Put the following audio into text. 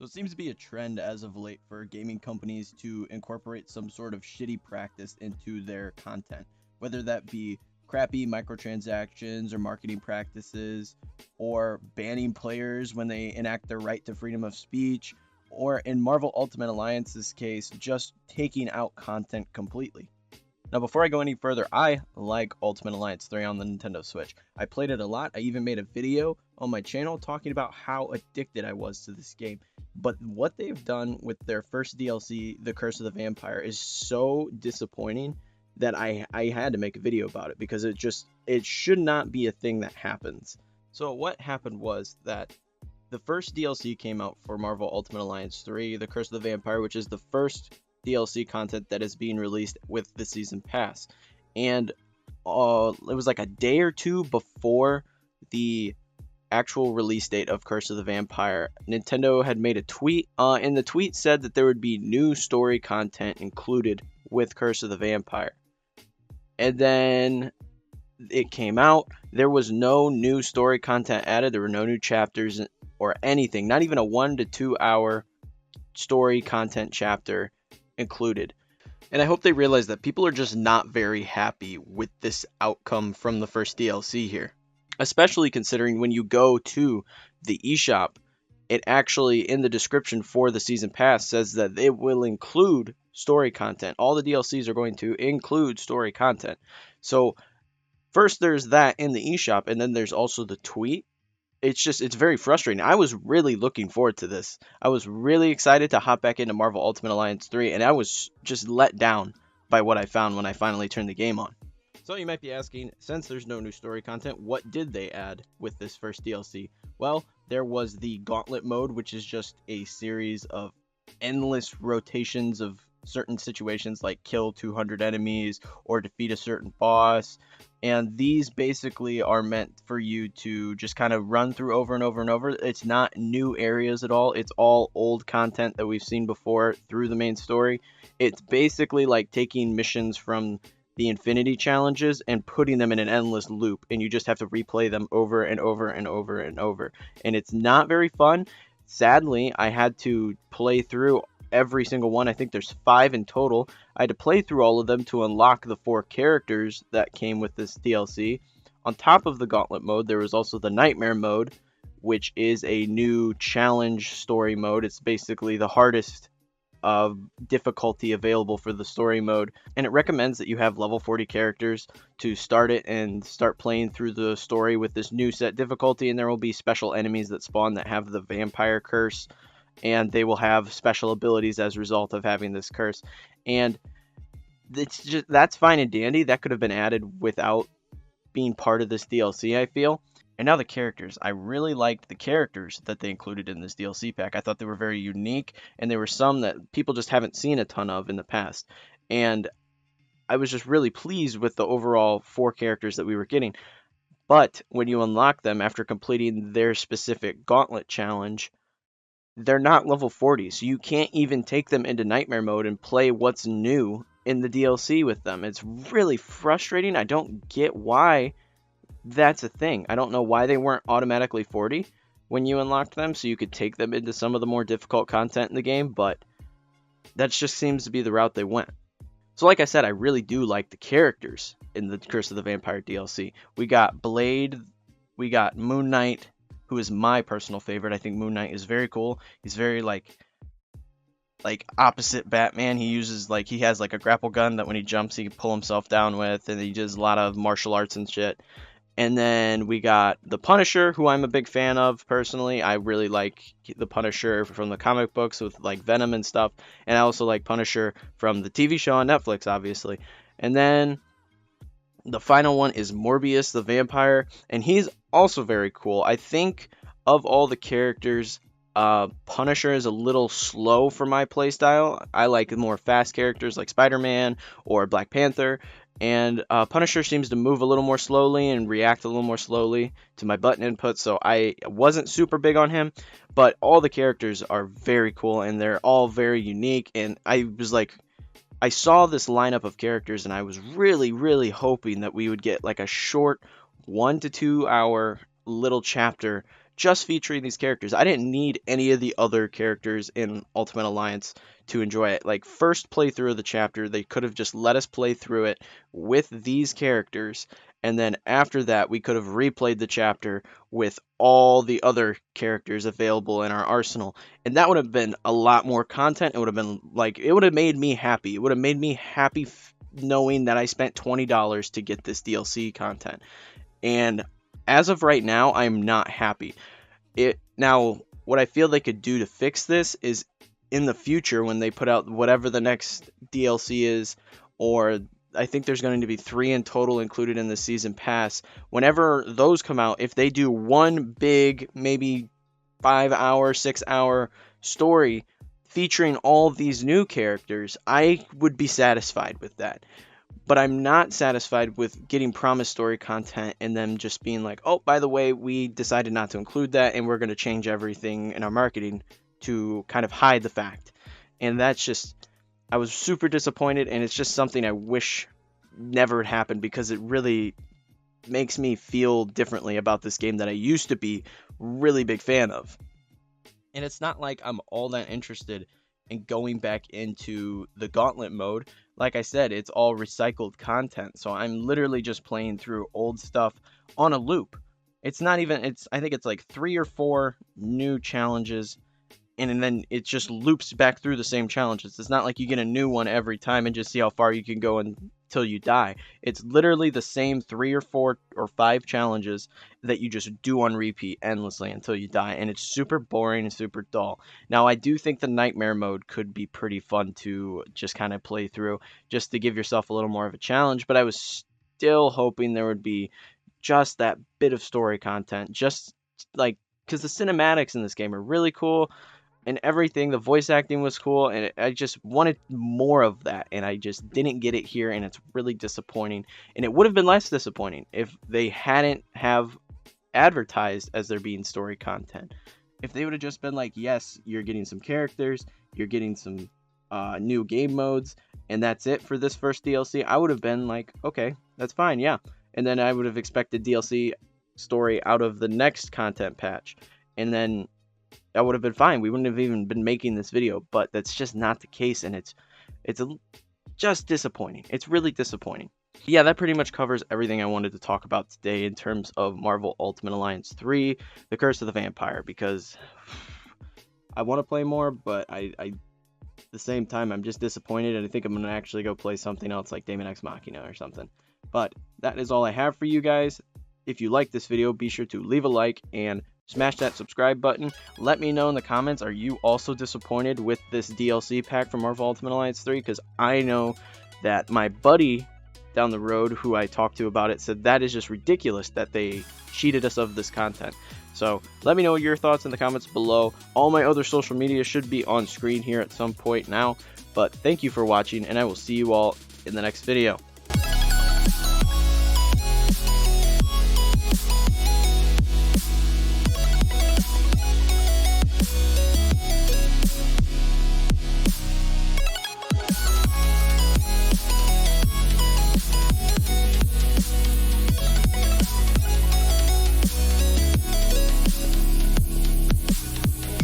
So it seems to be a trend as of late for gaming companies to incorporate some sort of shitty practice into their content, whether that be crappy microtransactions or marketing practices, or banning players when they enact their right to freedom of speech, or in Marvel Ultimate Alliance's case, just taking out content completely. Now, before I go any further, I like Ultimate Alliance 3 on the Nintendo Switch. I played it a lot. I even made a video on my channel talking about how addicted I was to this game. But what they've done with their first DLC, The Curse of the Vampire, is so disappointing that I had to make a video about it because it should not be a thing that happens. So what happened was that the first DLC came out for Marvel Ultimate Alliance 3, The Curse of the Vampire, which is the first DLC content that is being released with the season pass. And it was like a day or two before the actual release date of Curse of the Vampire, Nintendo had made a tweet, and the tweet said that there would be new story content included with Curse of the Vampire. And then it came out, there was no new story content added, there were no new chapters or anything, not even a 1 to 2 hour story content chapter included. And I hope they realize that people are just not very happy with this outcome from the first DLC here. Especially considering when you go to the eShop, it actually, in the description for the Season Pass, says that it will include story content. All the DLCs are going to include story content. So, first there's that in the eShop, and then there's also the tweet. It's very frustrating. I was really looking forward to this. I was really excited to hop back into Marvel Ultimate Alliance 3, and I was just let down by what I found when I finally turned the game on. So you might be asking, since there's no new story content, what did they add with this first DLC? Well, there was the Gauntlet Mode, which is just a series of endless rotations of certain situations like kill 200 enemies or defeat a certain boss. And these basically are meant for you to just kind of run through over and over and over. It's not new areas at all. It's all old content that we've seen before through the main story. It's basically like taking missions from the Infinity Challenges and putting them in an endless loop, and you just have to replay them over and over and over and over. And it's not very fun. Sadly, I had to play through every single one. I think there's 5 in total. I had to play through all of them to unlock the 4 characters that came with this DLC. On top of the Gauntlet mode, there was also the Nightmare mode, which is a new challenge story mode. It's basically the hardest of difficulty available for the story mode, and it recommends that you have level 40 characters to start it and start playing through the story with this new set difficulty. And there will be special enemies that spawn that have the vampire curse, and they will have special abilities as a result of having this curse. And that's fine and dandy. That could have been added without being part of this DLC, I feel. And now the characters. I really liked the characters that they included in this DLC pack. I thought they were very unique, and there were some that people just haven't seen a ton of in the past. And I was just really pleased with the overall 4 characters that we were getting. But when you unlock them after completing their specific Gauntlet challenge, they're not level 40, so you can't even take them into Nightmare mode and play what's new in the DLC with them. It's really frustrating. I don't get why that's a thing. I don't know why they weren't automatically 40 when you unlocked them, so you could take them into some of the more difficult content in the game, but that just seems to be the route they went. So like I said, I really do like the characters in the Curse of the Vampire DLC. We got Blade, we got Moon Knight, who is my personal favorite. I think Moon Knight is very cool. He's very like opposite Batman. He has like a grapple gun that when he jumps he can pull himself down with, and he does a lot of martial arts and shit. And then we got the Punisher, who I'm a big fan of personally. I really like the Punisher from the comic books with like Venom and stuff. And I also like Punisher from the TV show on Netflix, obviously. And then the final one is Morbius the Vampire, and he's also very cool. I think of all the characters, Punisher is a little slow for my playstyle. I like more fast characters like Spider-Man or Black Panther. And Punisher seems to move a little more slowly and react a little more slowly to my button input, so I wasn't super big on him. But all the characters are very cool, and they're all very unique. And I saw this lineup of characters, and I was really, really hoping that we would get like a short 1 to 2 hour little chapter just featuring these characters. I didn't need any of the other characters in Ultimate Alliance to enjoy it. Like, first playthrough of the chapter, they could have just let us play through it with these characters, and then after that, we could have replayed the chapter with all the other characters available in our arsenal. And that would have been a lot more content. It would have been like, it would have made me happy. It would have made me happy knowing that I spent $20 to get this DLC content. And as of right now, I'm not happy. Now, what I feel they could do to fix this is in the future when they put out whatever the next DLC is, or I think there's going to be 3 in total included in the season pass. Whenever those come out, if they do one big, maybe 5-hour, 6-hour story featuring all of these new characters, I would be satisfied with that. But I'm not satisfied with getting promised story content and them just being like, oh, by the way, we decided not to include that and we're going to change everything in our marketing to kind of hide the fact. And that's just, I was super disappointed, and it's just something I wish never happened, because it really makes me feel differently about this game that I used to be really big fan of. And it's not like I'm all that interested in going back into the Gauntlet mode. Like I said, it's all recycled content, so I'm literally just playing through old stuff on a loop. It's not even, I think it's like 3 or 4 new challenges, and then it just loops back through the same challenges. It's not like you get a new one every time and just see how far you can go until you die. It's literally the same 3 or 4 or 5 challenges that you just do on repeat endlessly until you die, and it's super boring and super dull. Now, I do think the Nightmare mode could be pretty fun to just kind of play through, just to give yourself a little more of a challenge, but I was still hoping there would be just that bit of story content, just like, because the cinematics in this game are really cool, and everything, the voice acting was cool, and I just wanted more of that, and I just didn't get it here, and it's really disappointing. And it would have been less disappointing if they hadn't have advertised as there being story content. If they would have just been like, yes, you're getting some characters, you're getting some new game modes, and that's it for this first DLC, I would have been like, okay, that's fine, yeah. And then I would have expected DLC story out of the next content patch, and then I would have been fine. We wouldn't have even been making this video, but that's just not the case, and it's just disappointing. It's really disappointing. Yeah, that pretty much covers everything I wanted to talk about today in terms of Marvel Ultimate Alliance 3, The Curse of the Vampire, because I want to play more, but I at the same time, I'm just disappointed, and I think I'm going to actually go play something else like Daemon X Machina or something. But that is all I have for you guys. If you like this video, be sure to leave a like and smash that subscribe button. Let me know in the comments, are you also disappointed with this DLC pack for Marvel Ultimate Alliance 3? Because I know that my buddy down the road who I talked to about it said that is just ridiculous that they cheated us of this content. So let me know your thoughts in the comments below. All my other social media should be on screen here at some point now. But thank you for watching, and I will see you all in the next video.